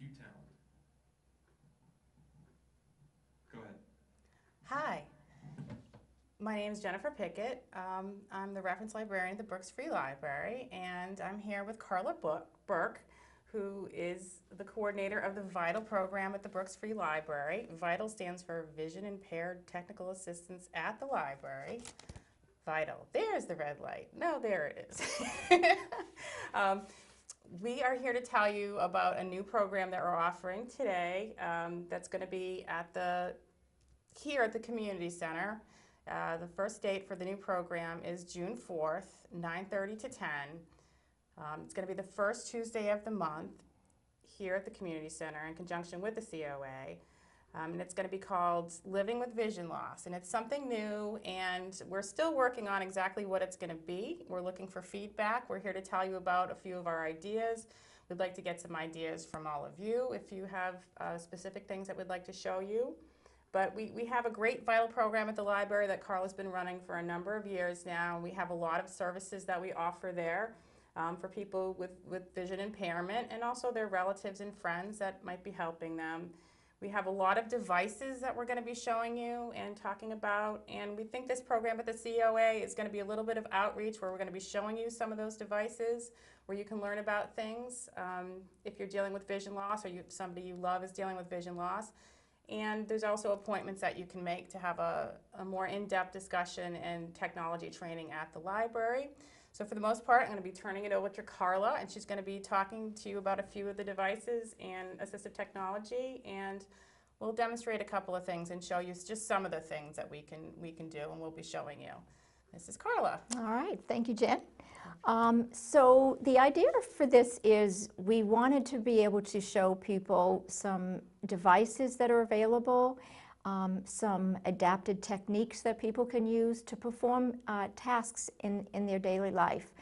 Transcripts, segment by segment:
Cue talent. Go ahead. Hi, my name is Jennifer Pickett. I'm the reference librarian at the Brooks Free Library, and I'm here with Carla Burke, who is the coordinator of the VITAL program at the Brooks Free Library. VITAL stands for Vision Impaired Technical Assistance at the Library. VITAL. There's the red light. No, there it is. We are here to tell you about a new program that we're offering today that's going to be here at the Community Center. The first date for the new program is June 4th, 9:30 to 10. It's going to be the first Tuesday of the month here at the Community Center in conjunction with the COA. And it's going to be called Living with Vision Loss. And it's something new, and we're still working on exactly what it's going to be. We're looking for feedback. We're here to tell you about a few of our ideas. We'd like to get some ideas from all of you if you have specific things that we'd like to show you. But we have a great VITAL program at the library that Carla's been running for a number of years now. We have a lot of services that we offer there for people with vision impairment and also their relatives and friends that might be helping them. We have a lot of devices that we're going to be showing you and talking about, and we think this program at the COA is going to be a little bit of outreach where we're going to be showing you some of those devices where you can learn about things if you're dealing with vision loss or somebody you love is dealing with vision loss. And there's also appointments that you can make to have a more in-depth discussion and technology training at the library. So for the most part, I'm going to be turning it over to Carla, and she's going to be talking to you about a few of the devices and assistive technology, and we'll demonstrate a couple of things and show you just some of the things that we can do, and we'll be showing you. This is Carla. All right, thank you, Jen. So the idea for this is we wanted to be able to show people some devices that are available, some adapted techniques that people can use to perform tasks in their daily life.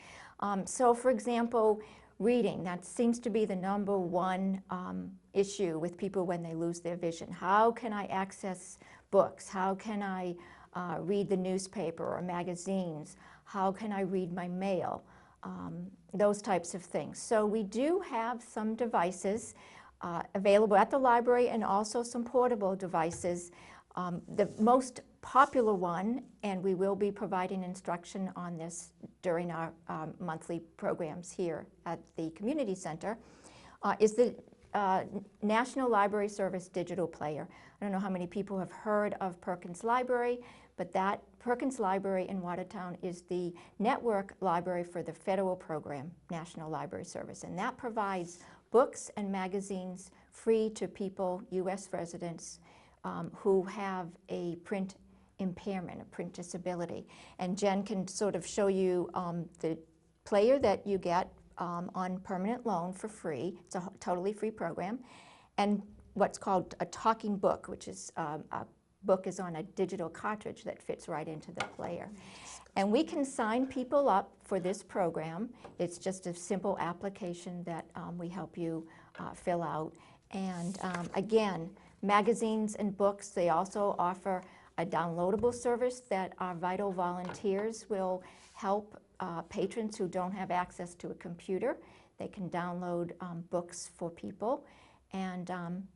So for example, reading, that seems to be the #1 issue with people when they lose their vision. How can I access books? How can I read the newspaper or magazines? How can I read my mail? Those types of things. So we do have some devices available at the library and also some portable devices. The most popular one, and we will be providing instruction on this during our monthly programs here at the Community Center, is the National Library Service digital player. I don't know how many people have heard of Perkins Library, but that Perkins Library in Watertown is the network library for the federal program, National Library Service, and that provides books and magazines free to people, U.S. residents, who have a print impairment, a print disability. And Jen can sort of show you the player that you get on permanent loan for free. It's a totally free program. And what's called a talking book, which is a book is on a digital cartridge that fits right into the player. And we can sign people up for this program. It's just a simple application that we help you fill out. And again, magazines and books, they also offer a downloadable service that our VITAL volunteers will help patrons who don't have access to a computer. They can download books for people and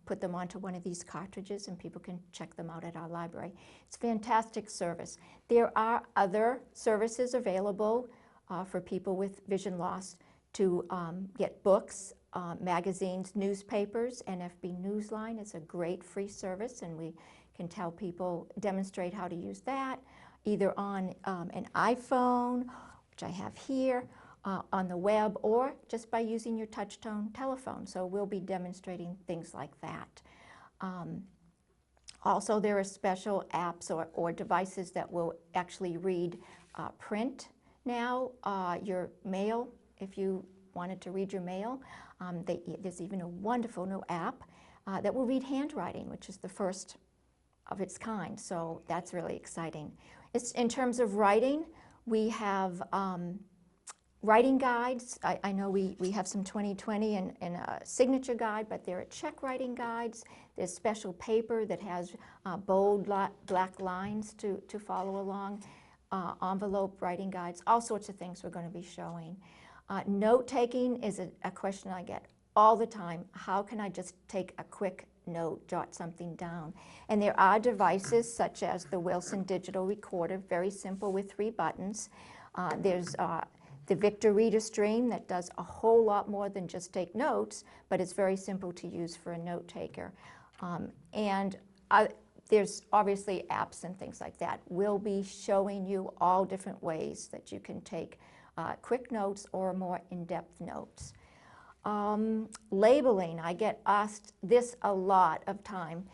put them onto one of these cartridges, and people can check them out at our library. It's a fantastic service. There are other services available for people with vision loss to get books, magazines, newspapers. NFB Newsline is a great free service, and we can tell people, demonstrate how to use that, either on an iPhone, which I have here, on the web, or just by using your touch-tone telephone. So we'll be demonstrating things like that. Also, there are special apps or devices that will actually read print now, your mail, if you wanted to read your mail. There's even a wonderful new app that will read handwriting, which is the first of its kind. So that's really exciting. In terms of writing, we have writing guides. I know we have some 2020 and a signature guide, but there are check writing guides. There's special paper that has bold black lines to follow along, envelope writing guides, all sorts of things we're going to be showing. Note-taking is a question I get all the time, how can I just take a quick note, jot something down? And there are devices such as the Wilson Digital Recorder, very simple with 3 buttons. There's the Victor Reader Stream that does a whole lot more than just take notes, but it's very simple to use for a note taker. And there's obviously apps and things like that. We'll be showing you all different ways that you can take quick notes or more in-depth notes. Labeling, I get asked this a lot of time.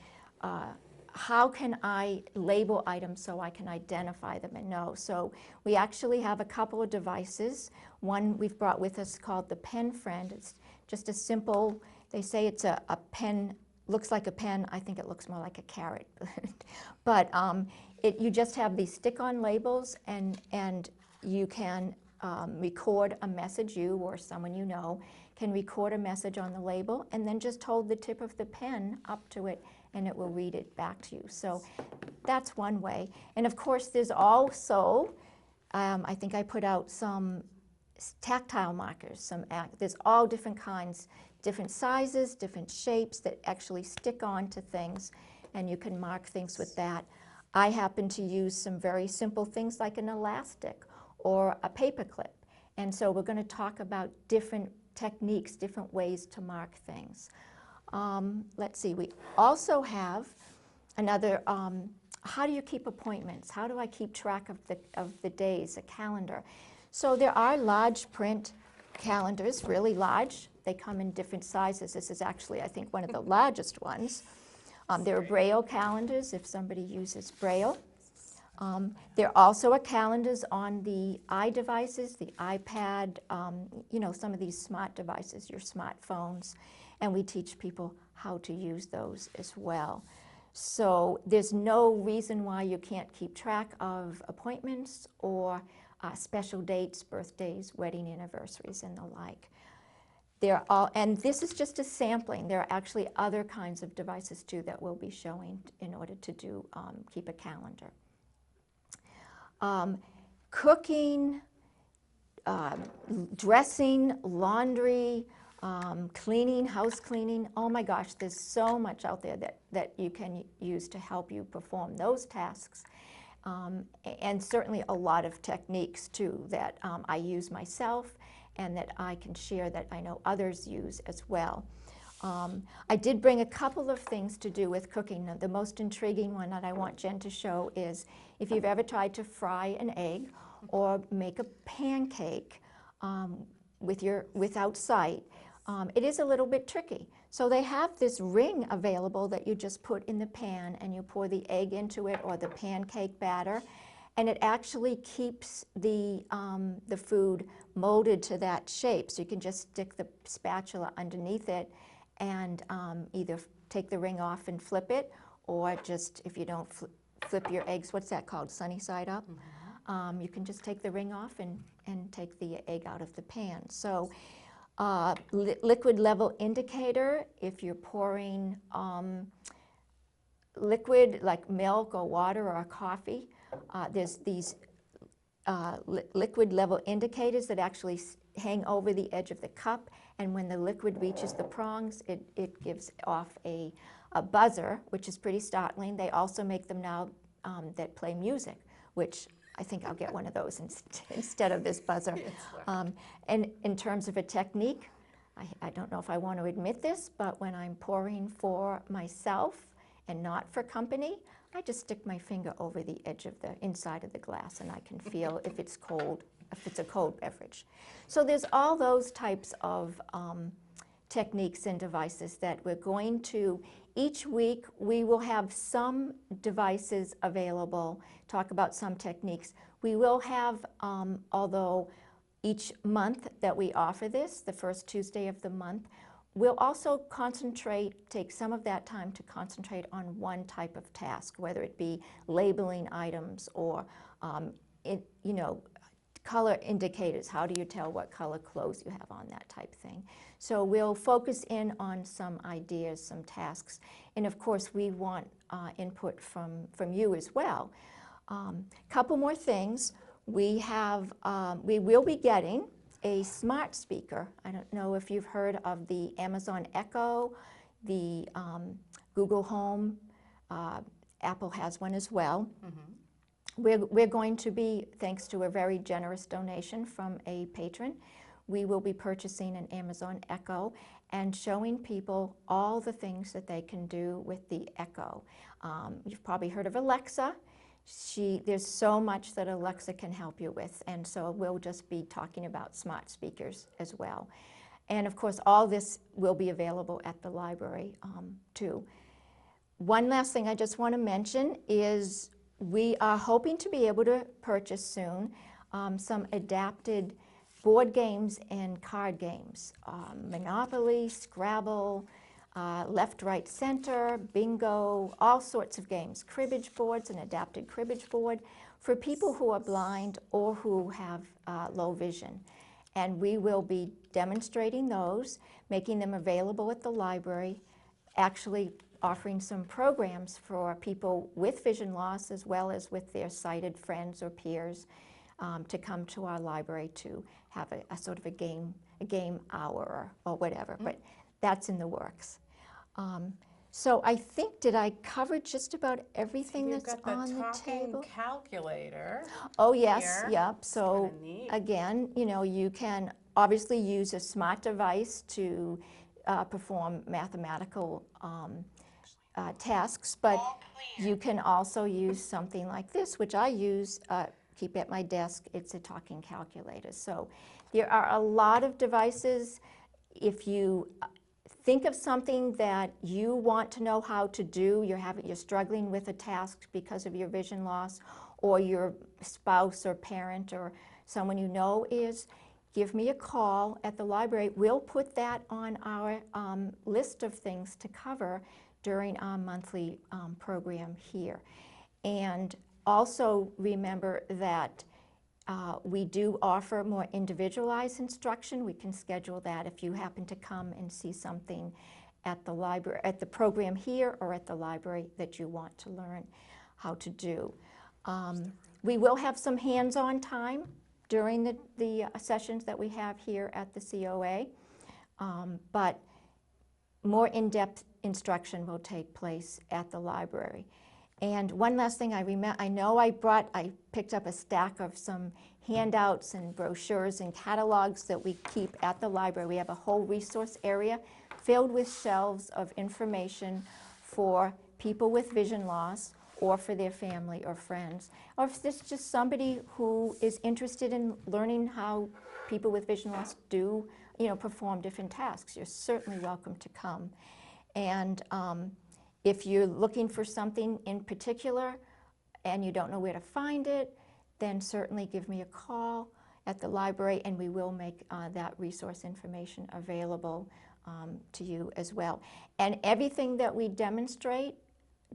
How can I label items so I can identify them and know? So we actually have a couple of devices. One we've brought with us called the Pen Friend. It's just a simple, they say it's a pen, looks like a pen. I think it looks more like a carrot. But you just have these stick-on labels, and you can record a message, you or someone you know can record a message on the label and then just hold the tip of the pen up to it and it will read it back to you. So that's one way. And of course there's also, I think I put out some tactile markers. There's all different kinds, different sizes, different shapes that actually stick on to things, and you can mark things with that. I happen to use some very simple things like an elastic or a paper clip. And so we're going to talk about different techniques, different ways to mark things. Let's see, we also have another, how do you keep appointments? How do I keep track of the days, a calendar? So there are large print calendars, really large. They come in different sizes. This is actually, I think, one of the largest ones. There are Braille calendars if somebody uses Braille. There also are calendars on the iDevices, the iPad, you know, some of these smart devices, your smartphones, and we teach people how to use those as well. So there's no reason why you can't keep track of appointments or special dates, birthdays, wedding anniversaries, and the like. And this is just a sampling. There are actually other kinds of devices too that we'll be showing in order to keep a calendar. Cooking, dressing, laundry, cleaning, house cleaning. Oh my gosh, there's so much out there that you can use to help you perform those tasks. And certainly a lot of techniques too that I use myself and that I can share that I know others use as well. I did bring a couple of things to do with cooking. The most intriguing one that I want Jen to show is if you've ever tried to fry an egg or make a pancake without sight, it is a little bit tricky. So they have this ring available that you just put in the pan and you pour the egg into it or the pancake batter, and it actually keeps the food molded to that shape. So you can just stick the spatula underneath it and either take the ring off and flip it, or just, if you don't flip your eggs, what's that called, sunny side up? Mm-hmm. You can just take the ring off and take the egg out of the pan. So liquid level indicator, if you're pouring liquid like milk or water or coffee, there's these liquid level indicators that actually hang over the edge of the cup, and when the liquid reaches the prongs, it gives off a buzzer, which is pretty startling. They also make them now that play music, which I think I'll get one of those instead of this buzzer. And in terms of a technique, I don't know if I want to admit this, but when I'm pouring for myself and not for company, I just stick my finger over the edge of the inside of the glass and I can feel if it's cold, if it's a cold beverage. So there's all those types of techniques and devices that we're going to, each week we will have some devices available, talk about some techniques. We will have, although each month that we offer this, the first Tuesday of the month, we'll also take some of that time to concentrate on one type of task, whether it be labeling items or, color indicators. How do you tell what color clothes you have on, that type thing. So we'll focus in on some ideas, some tasks, and of course we want input from you as well. Couple more things. We will be getting a smart speaker. I don't know if you've heard of the Amazon Echo, the Google Home. Apple has one as well. We're going to be, thanks to a very generous donation from a patron, we will be purchasing an Amazon Echo and showing people all the things that they can do with the Echo. You've probably heard of Alexa. There's so much that Alexa can help you with, and so we'll just be talking about smart speakers as well. And of course, all this will be available at the library too. One last thing I just want to mention is we are hoping to be able to purchase soon some adapted board games and card games. Monopoly, Scrabble, left, right, center, bingo, all sorts of games. Cribbage boards, an adapted cribbage board for people who are blind or who have low vision. And we will be demonstrating those, making them available at the library, actually offering some programs for people with vision loss as well as with their sighted friends or peers to come to our library to have a sort of a game hour or whatever, but that's in the works. So I think, did I cover just about everything that's on the table? Talking calculator. Oh yes, here. yep. So again, you know, you can obviously use a smart device to perform mathematical tasks, but you can also use something like this, which I use, keep at my desk. It's a talking calculator. So there are a lot of devices. If you think of something that you want to know how to do, you're struggling with a task because of your vision loss, or your spouse or parent or someone you know is, give me a call at the library. We'll put that on our list of things to cover during our monthly program here. And also remember that we do offer more individualized instruction. We can schedule that if you happen to come and see something at the library, at the program here or at the library that you want to learn how to do. We will have some hands-on time during the sessions that we have here at the COA, but more in-depth instruction will take place at the library. And one last thing, I know I picked up a stack of some handouts and brochures and catalogs that we keep at the library. We have a whole resource area filled with shelves of information for people with vision loss or for their family or friends. Or if there's just somebody who is interested in learning how people with vision loss do, perform different tasks, you're certainly welcome to come. And if you're looking for something in particular and you don't know where to find it, then certainly give me a call at the library and we will make that resource information available to you as well. And everything that we demonstrate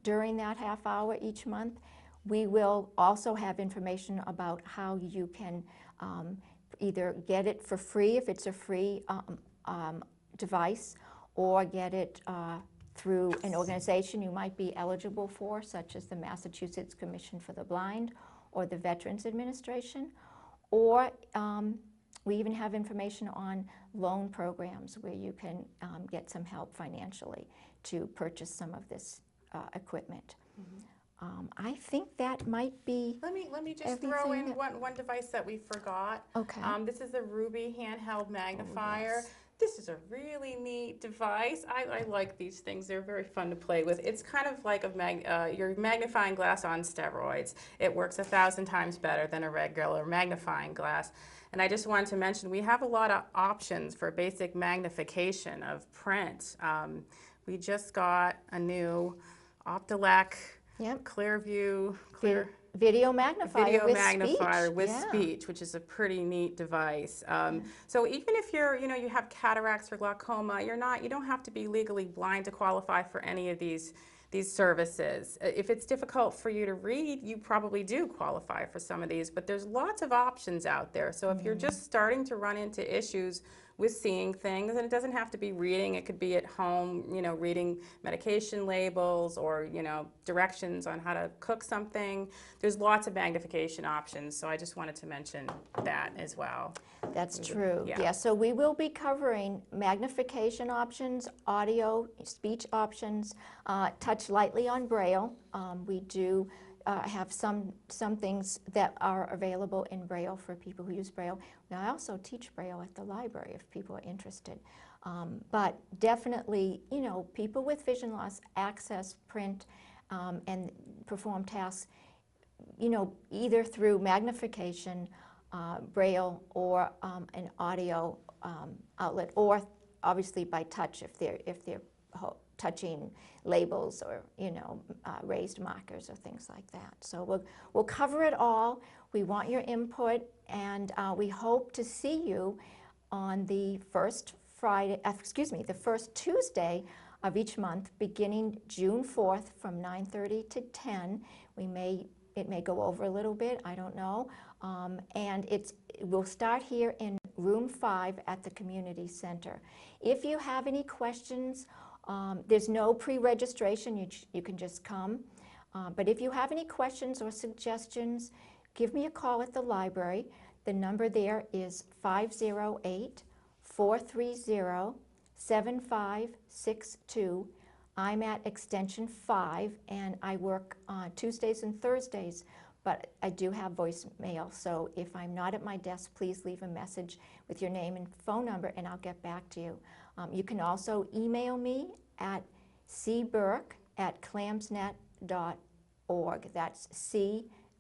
during that half hour each month, we will also have information about how you can either get it for free if it's a free device, or get it through an organization you might be eligible for, such as the Massachusetts Commission for the Blind or the Veterans Administration, or we even have information on loan programs where you can get some help financially to purchase some of this equipment. I think that might be. Let me just throw in one device that we forgot. Okay. This is the Ruby Handheld Magnifier. Oh, yes. This is a really neat device. I like these things. They're very fun to play with. It's kind of like your magnifying glass on steroids. It works 1,000 times better than a regular magnifying glass. And I just wanted to mention, we have a lot of options for basic magnification of print. We just got a new Optilec Clearview video magnifier with speech, which is a pretty neat device. So even if you have cataracts or glaucoma, you don't have to be legally blind to qualify for any of these services. If it's difficult for you to read, you probably do qualify for some of these, but there's lots of options out there. So if you're just starting to run into issues with seeing things. And it doesn't have to be reading. It could be at home, you know, reading medication labels or, you know, directions on how to cook something. There's lots of magnification options, so I just wanted to mention that as well. That's true. Yeah. Yeah, so we will be covering magnification options, audio, speech options, touch lightly on Braille. We do have some things that are available in Braille for people who use Braille. I also teach Braille at the library if people are interested. But definitely, you know, people with vision loss access print and perform tasks, you know, either through magnification, Braille, or an audio outlet, or obviously by touch if they're touching labels or, you know, raised markers or things like that. So we'll cover it all. We want your input, and we hope to see you on the first Tuesday of each month, beginning June 4th from 9:30 to 10. It may go over a little bit, I don't know. And we'll start here in room 5 at the community center. If you have any questions, there's no pre-registration, you can just come. But if you have any questions or suggestions, give me a call at the library. The number there is 508-430-7562. I'm at extension 5, and I work on Tuesdays and Thursdays, but I do have voicemail, so if I'm not at my desk, please leave a message with your name and phone number, and I'll get back to you. You can also email me at cburke@clamsnet.org. That's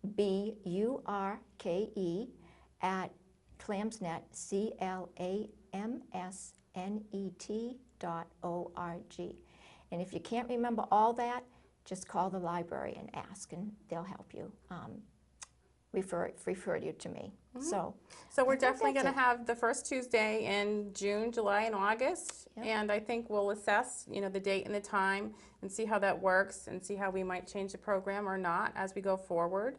CBURKE at clamsnet, CLAMSNET.org. And if you can't remember all that, just call the library and ask, and they'll help you, refer you to me. So we're definitely going to have the first Tuesday in June, July, and August. Yep. And I think we'll assess, you know, the date and the time and see how that works and see how we might change the program or not as we go forward.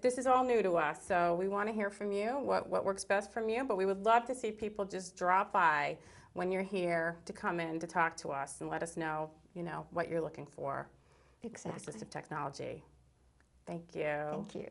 This is all new to us, so we want to hear from you, what works best from you, but we would love to see people just drop by when you're here to come in to talk to us and let us know, you know, what you're looking for. Exactly. With assistive technology. Thank you. Thank you.